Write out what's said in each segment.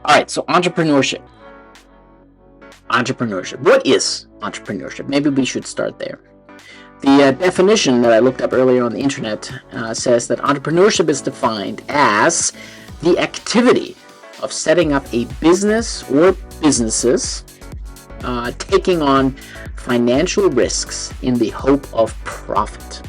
All right, so entrepreneurship. Entrepreneurship. What is entrepreneurship? Maybe we should start there. The definition that I looked up earlier on the internet says that entrepreneurship is defined as the activity of setting up a business or businesses, taking on financial risks in the hope of profit.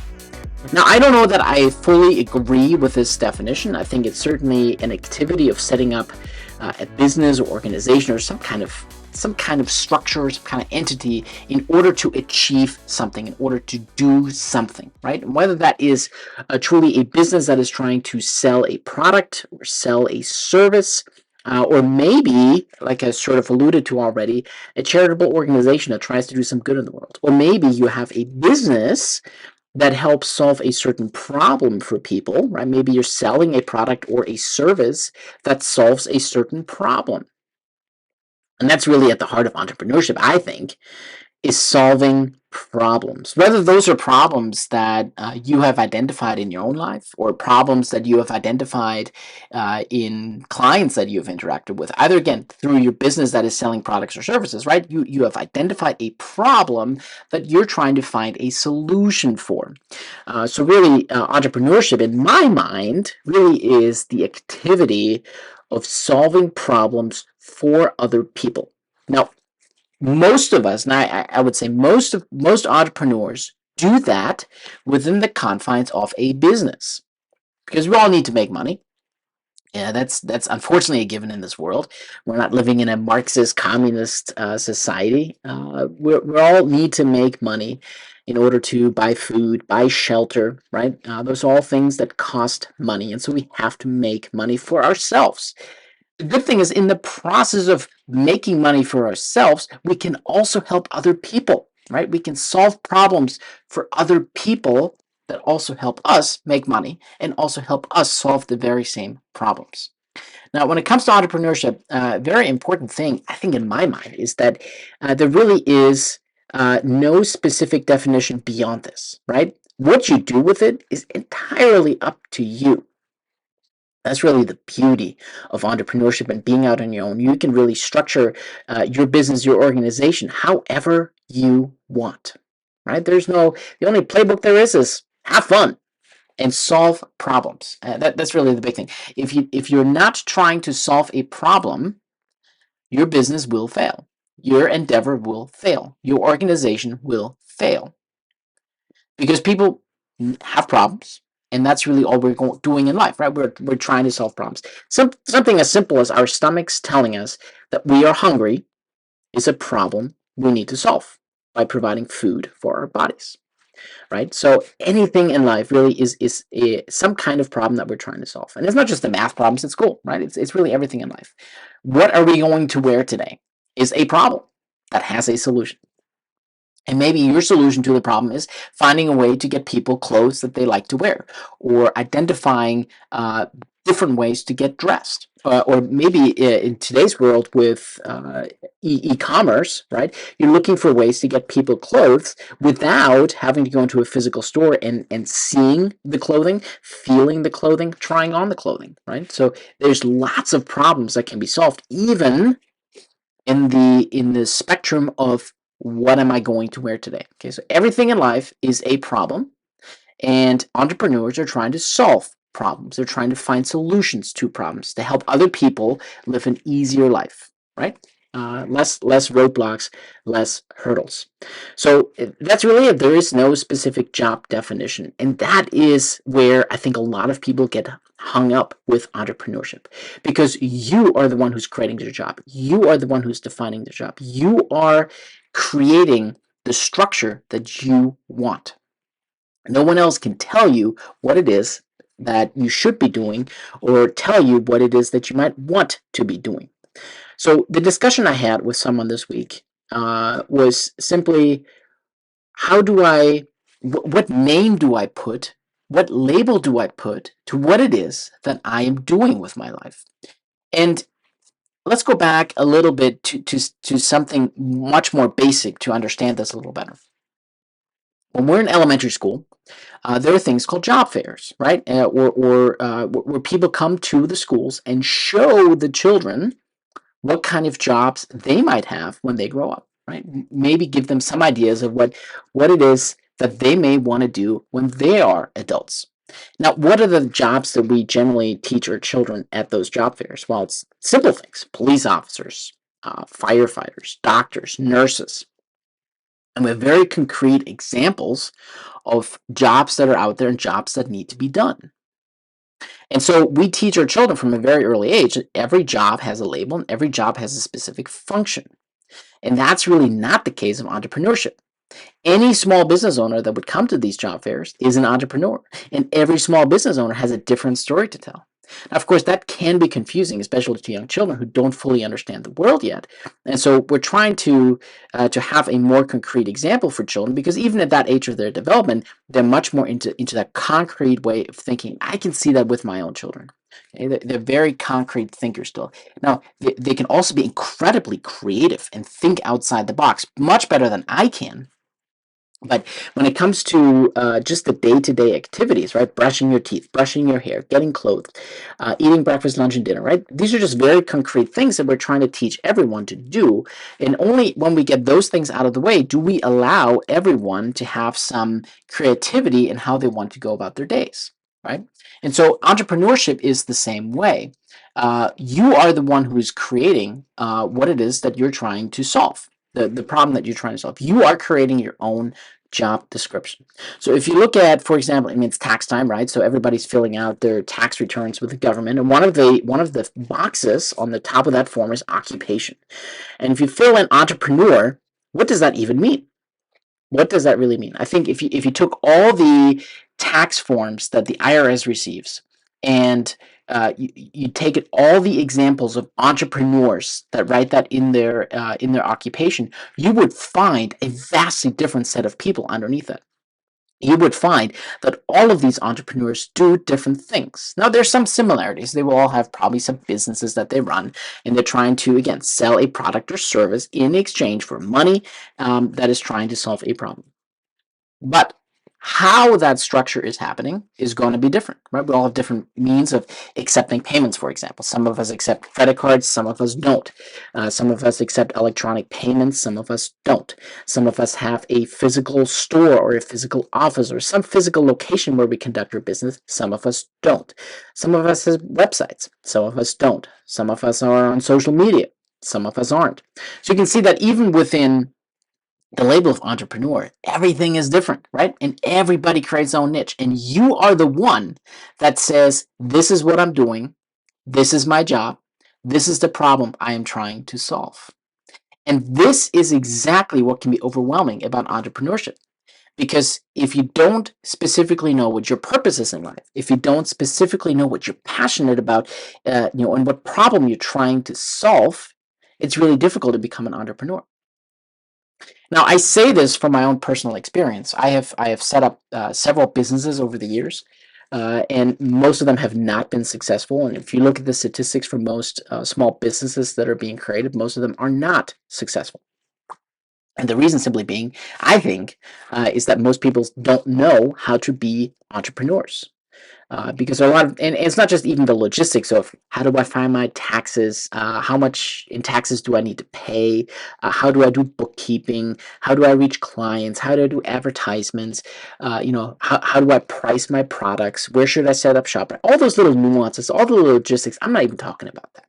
Now, I don't know that I fully agree with this definition. I think it's certainly an activity of setting up a business or organization or some kind of structure, some kind of entity in order to achieve something, in order to do something, right? And whether that is truly a business that is trying to sell a product or sell a service, or maybe, like I sort of alluded to already, a charitable organization that tries to do some good in the world. Or maybe you have a business that helps solve a certain problem for people, right? Maybe you're selling a product or a service that solves a certain problem. And that's really at the heart of entrepreneurship, I think, is solving problems. Whether those are problems that you have identified in your own life or problems that you have identified in clients that you've interacted with, either again through your business that is selling products or services, right? You have identified a problem that you're trying to find a solution for. So really, entrepreneurship, in my mind, really is the activity of solving problems for other people. Now, most of us, and I would say most entrepreneurs do that within the confines of a business because we all need to make money. Yeah, that's unfortunately a given in this world. We're not living in a Marxist communist society. We all need to make money in order to buy food, buy shelter, right? Those are all things that cost money, and so we have to make money for ourselves. The good thing is, in the process of making money for ourselves, we can also help other people, right? We can solve problems for other people that also help us make money and also help us solve the very same problems. Now, when it comes to entrepreneurship, a very important thing, I think, in my mind, is that there really is no specific definition beyond this, right? What you do with it is entirely up to you. That's really the beauty of entrepreneurship and being out on your own. You can really structure your business, your organization, however you want, right? The only playbook there is have fun and solve problems. That's really the big thing. If you're not trying to solve a problem, your business will fail. Your endeavor will fail. Your organization will fail because people have problems, and that's really all we're doing in life, right? We're trying to solve problems. Something as simple as our stomachs telling us that we are hungry is a problem we need to solve by providing food for our bodies, right? So anything in life really is some kind of problem that we're trying to solve, and it's not just the math problems at school, right? It's really everything in life. What are we going to wear today is a problem that has a solution. And maybe your solution to the problem is finding a way to get people clothes that they like to wear, or identifying different ways to get dressed. Or maybe in today's world with e-commerce, right? You're looking for ways to get people clothes without having to go into a physical store and seeing the clothing, feeling the clothing, trying on the clothing, right? So there's lots of problems that can be solved, even in the spectrum of what am I going to wear today? Okay, so everything in life is a problem, and entrepreneurs are trying to solve problems. They're trying to find solutions to problems to help other people live an easier life, right? Less roadblocks, less hurdles. So that's really it. There is no specific job definition, and that is where I think a lot of people get hung up with entrepreneurship, because you are the one who's creating the job. You are the one who's defining the job. You are creating the structure that you want. No one else can tell you what it is that you should be doing or tell you what it is that you might want to be doing. So the discussion I had with someone this week was simply, how do I, what name do I put, what label do I put to what it is that I am doing with my life? And let's go back a little bit to something much more basic to understand this a little better. When we're in elementary school, there are things called job fairs, right? Where people come to the schools and show the children what kind of jobs they might have when they grow up, right? Maybe give them some ideas of what it is that they may want to do when they are adults. Now, what are the jobs that we generally teach our children at those job fairs? Well, it's simple things: police officers, firefighters, doctors, nurses. And we have very concrete examples of jobs that are out there and jobs that need to be done. And so we teach our children from a very early age that every job has a label and every job has a specific function. And that's really not the case of entrepreneurship. Any small business owner that would come to these job fairs is an entrepreneur, and every small business owner has a different story to tell. Now, of course, that can be confusing, especially to young children who don't fully understand the world yet. And so we're trying to have a more concrete example for children, because even at that age of their development, they're much more into that concrete way of thinking. I can see that with my own children. Okay? They're very concrete thinkers still. Now, they can also be incredibly creative and think outside the box, much better than I can. But when it comes to just the day-to-day activities, right? Brushing your teeth, brushing your hair, getting clothed, eating breakfast, lunch, and dinner, right? These are just very concrete things that we're trying to teach everyone to do. And only when we get those things out of the way do we allow everyone to have some creativity in how they want to go about their days, right? And so entrepreneurship is the same way. You are the one who is creating what it is that you're trying to solve. The problem that you're trying to solve. You are creating your own job description. So if you look at, for example, I mean, it's tax time, right? So everybody's filling out their tax returns with the government, and one of the boxes on the top of that form is occupation. And if you fill in entrepreneur, what does that even mean? What does that really mean? I think if you took all the tax forms that the IRS receives and you take it all the examples of entrepreneurs that write that in their occupation, you would find a vastly different set of people underneath that. You would find that all of these entrepreneurs do different things. Now, there's some similarities. They will all have probably some businesses that they run, and they're trying to, again, sell a product or service in exchange for money that is trying to solve a problem. But how that structure is happening is going to be different, right? We all have different means of accepting payments, for example. Some of us accept credit cards, some of us don't. Some of us accept electronic payments, some of us don't. Some of us have a physical store or a physical office or some physical location where we conduct our business, some of us don't. Some of us have websites, some of us don't. Some of us are on social media, some of us aren't. So you can see that even within the label of entrepreneur, everything is different, right? And everybody creates their own niche. And you are the one that says, this is what I'm doing. This is my job. This is the problem I am trying to solve. And this is exactly what can be overwhelming about entrepreneurship. Because if you don't specifically know what your purpose is in life, if you don't specifically know what you're passionate about, and what problem you're trying to solve, it's really difficult to become an entrepreneur. Now, I say this from my own personal experience. I have set up several businesses over the years, and most of them have not been successful. And if you look at the statistics for most small businesses that are being created, most of them are not successful. And the reason simply being, I think, is that most people don't know how to be entrepreneurs. Because there are a lot of, and it's not just even the logistics of how do I find my taxes, how much in taxes do I need to pay, how do I do bookkeeping, how do I reach clients, how do I do advertisements, how do I price my products, where should I set up shop, all those little nuances, all the little logistics. I'm not even talking about that.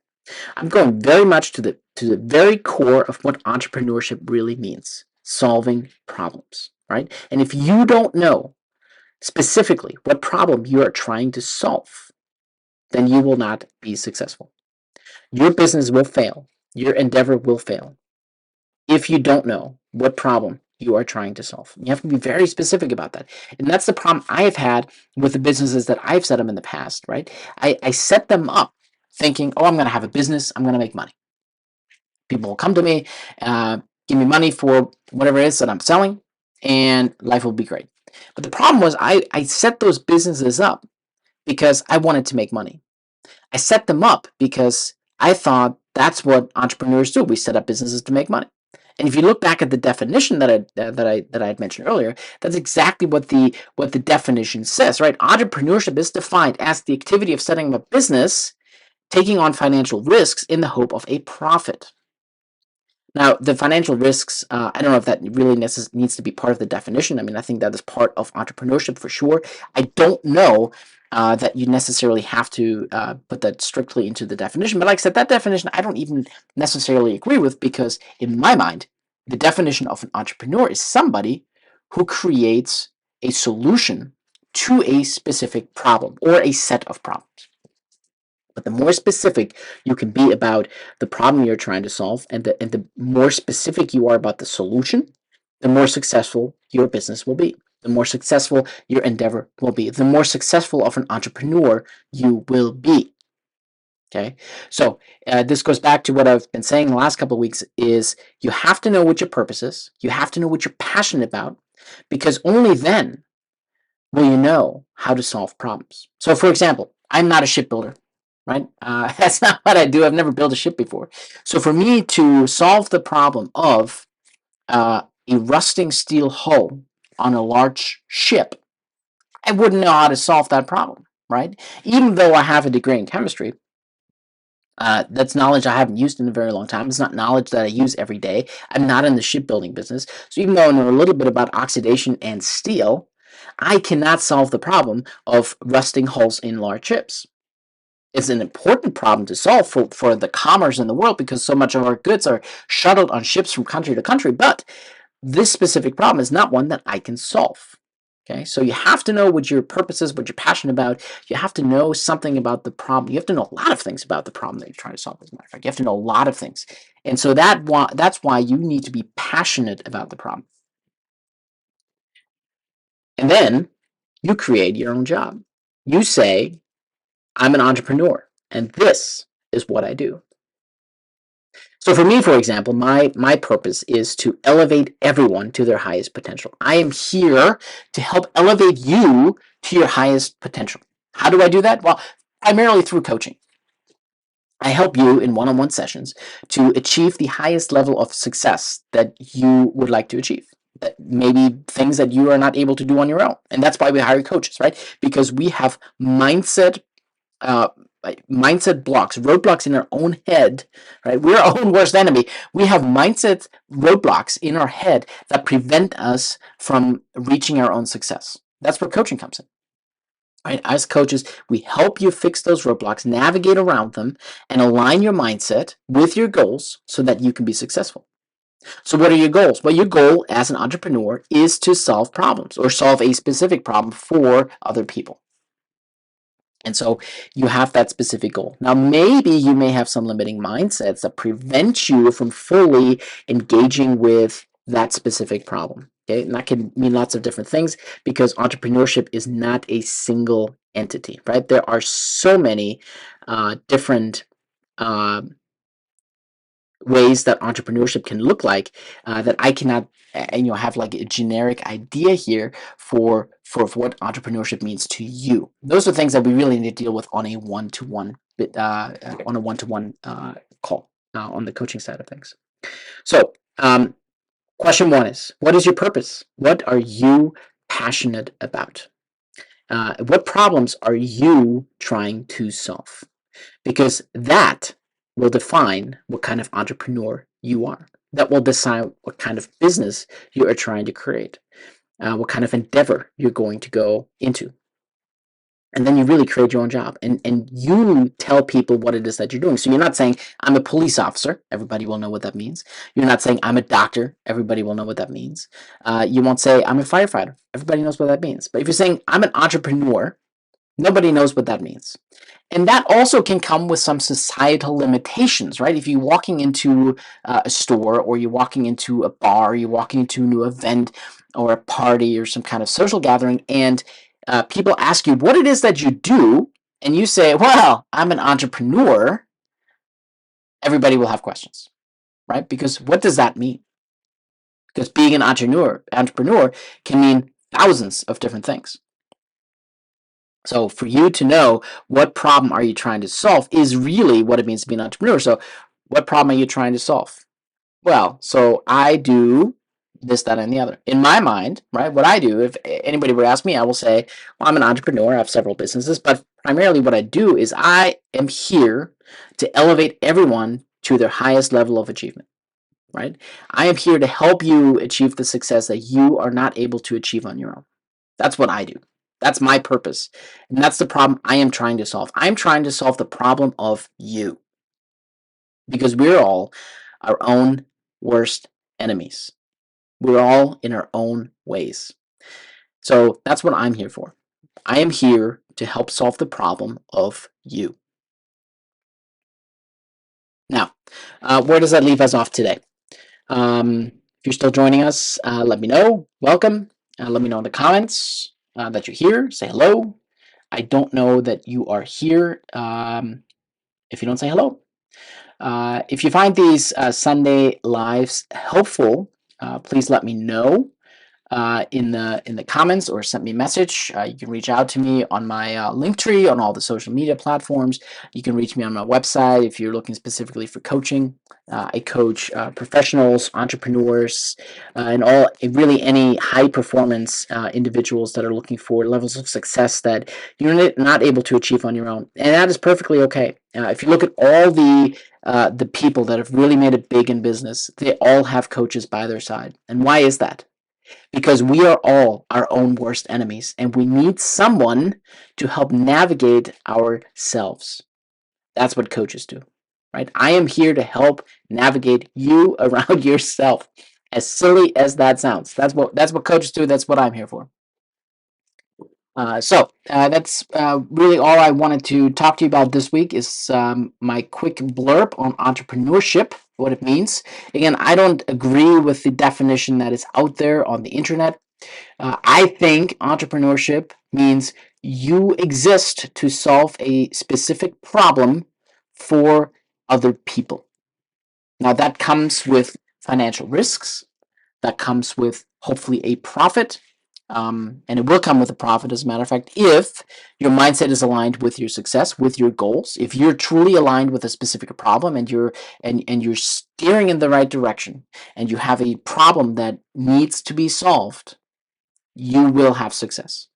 I'm going very much to the very core of what entrepreneurship really means: solving problems, right? And if you don't know specifically what problem you are trying to solve, then you will not be successful. Your business will fail. Your endeavor will fail if you don't know what problem you are trying to solve. You have to be very specific about that. And that's the problem I have had with the businesses that I've set up in the past, right? I set them up thinking, oh, I'm going to have a business, I'm going to make money. People will come to me, give me money for whatever it is that I'm selling, and life will be great. But the problem was I set those businesses up because I wanted to make money. I set them up because I thought that's what entrepreneurs do. We set up businesses to make money. And if you look back at the definition that I had mentioned earlier, that's exactly what the definition says, right? Entrepreneurship is defined as the activity of setting up a business taking on financial risks in the hope of a profit. Now, the financial risks, I don't know if that really needs to be part of the definition. I mean, I think that is part of entrepreneurship for sure. I don't know that you necessarily have to put that strictly into the definition. But like I said, that definition I don't even necessarily agree with, because in my mind, the definition of an entrepreneur is somebody who creates a solution to a specific problem or a set of problems. But the more specific you can be about the problem you're trying to solve, and the more specific you are about the solution, the more successful your business will be. The more successful your endeavor will be. The more successful of an entrepreneur you will be. Okay, so this goes back to what I've been saying the last couple of weeks, is you have to know what your purpose is. You have to know what you're passionate about, because only then will you know how to solve problems. So, for example, I'm not a shipbuilder, right? That's not what I do. I've never built a ship before. So for me to solve the problem of a rusting steel hull on a large ship, I wouldn't know how to solve that problem, right? Even though I have a degree in chemistry, that's knowledge I haven't used in a very long time. It's not knowledge that I use every day. I'm not in the shipbuilding business. So even though I know a little bit about oxidation and steel, I cannot solve the problem of rusting hulls in large ships. It's an important problem to solve for the commerce in the world, because so much of our goods are shuttled on ships from country to country. But this specific problem is not one that I can solve. Okay, so you have to know what your purpose is, what you're passionate about. You have to know something about the problem. You have to know a lot of things about the problem that you're trying to solve, as a matter of fact. You have to know a lot of things. And so that's why you need to be passionate about the problem. And then you create your own job. You say, I'm an entrepreneur, and this is what I do. So for me, for example, my purpose is to elevate everyone to their highest potential. I am here to help elevate you to your highest potential. How do I do that? Well, primarily through coaching. I help you in one-on-one sessions to achieve the highest level of success that you would like to achieve. Maybe things that you are not able to do on your own. And that's why we hire coaches, right? Because we have uh, mindset blocks, roadblocks in our own head, right? We're our own worst enemy. We have mindset roadblocks in our head that prevent us from reaching our own success. That's where coaching comes in. Right? As coaches, we help you fix those roadblocks, navigate around them, and align your mindset with your goals so that you can be successful. So what are your goals? Well, your goal as an entrepreneur is to solve problems, or solve a specific problem for other people. And so you have that specific goal. Now, maybe you may have some limiting mindsets that prevent you from fully engaging with that specific problem. Okay, and that can mean lots of different things, because entrepreneurship is not a single entity, right? There are so many different uh, ways that entrepreneurship can look like, that I cannot have like a generic idea here for what entrepreneurship means to you. Those are things that we really need to deal with on a one-to-one call, on the coaching side of things. So question one is, what is your purpose? What are you passionate about? What problems are you trying to solve? Because that will define what kind of entrepreneur you are. That will decide what kind of business you are trying to create, what kind of endeavor you're going to go into. And then you really create your own job, and you tell people what it is that you're doing. So you're not saying, I'm a police officer. Everybody will know what that means. You're not saying, I'm a doctor. Everybody will know what that means. You won't say, I'm a firefighter. Everybody knows what that means. But if you're saying, I'm an entrepreneur, nobody knows what that means. And that also can come with some societal limitations, right? If you're walking into a store, or you're walking into a bar, or you're walking into a new event or a party or some kind of social gathering, and people ask you what it is that you do, and you say, well, I'm an entrepreneur, everybody will have questions, right? Because what does that mean? Because being an entrepreneur can mean thousands of different things. So for you to know what problem are you trying to solve is really what it means to be an entrepreneur. So what problem are you trying to solve? Well, so I do this, that, and the other. In my mind, right, what I do, if anybody would ask me, I will say, well, I'm an entrepreneur, I have several businesses, but primarily what I do is I am here to elevate everyone to their highest level of achievement, right? I am here to help you achieve the success that you are not able to achieve on your own. That's what I do. That's my purpose. And that's the problem I am trying to solve. I'm trying to solve the problem of you because we're all our own worst enemies. We're all in our own ways. So that's what I'm here for. I am here to help solve the problem of you. Now, where does that leave us off today? If you're still joining us, let me know. Welcome. Let me know in the comments that you're here. Say hello. I don't know that you are here if you don't say hello. If you find these Sunday lives helpful, please let me know in the comments or send me a message. You can reach out to me on my Linktree on all the social media platforms. You can reach me on my website if you're looking specifically for coaching. I coach professionals, entrepreneurs, and all really any high performance individuals that are looking for levels of success that you're not able to achieve on your own, and that is perfectly okay. If you look at all the people that have really made it big in business, they all have coaches by their side. And why is that? Because we are all our own worst enemies and we need someone to help navigate ourselves. That's what coaches do, right? I am here to help navigate you around yourself. As silly as that sounds, that's what coaches do. That's what I'm here for. So that's really all I wanted to talk to you about this week is my quick blurb on entrepreneurship, what it means. Again, I don't agree with the definition that is out there on the internet. I think entrepreneurship means you exist to solve a specific problem for other people. Now, that comes with financial risks, that comes with hopefully a profit. And it will come with a profit, as a matter of fact, if your mindset is aligned with your success, with your goals. If you're truly aligned with a specific problem and you're steering in the right direction, and you have a problem that needs to be solved, you will have success.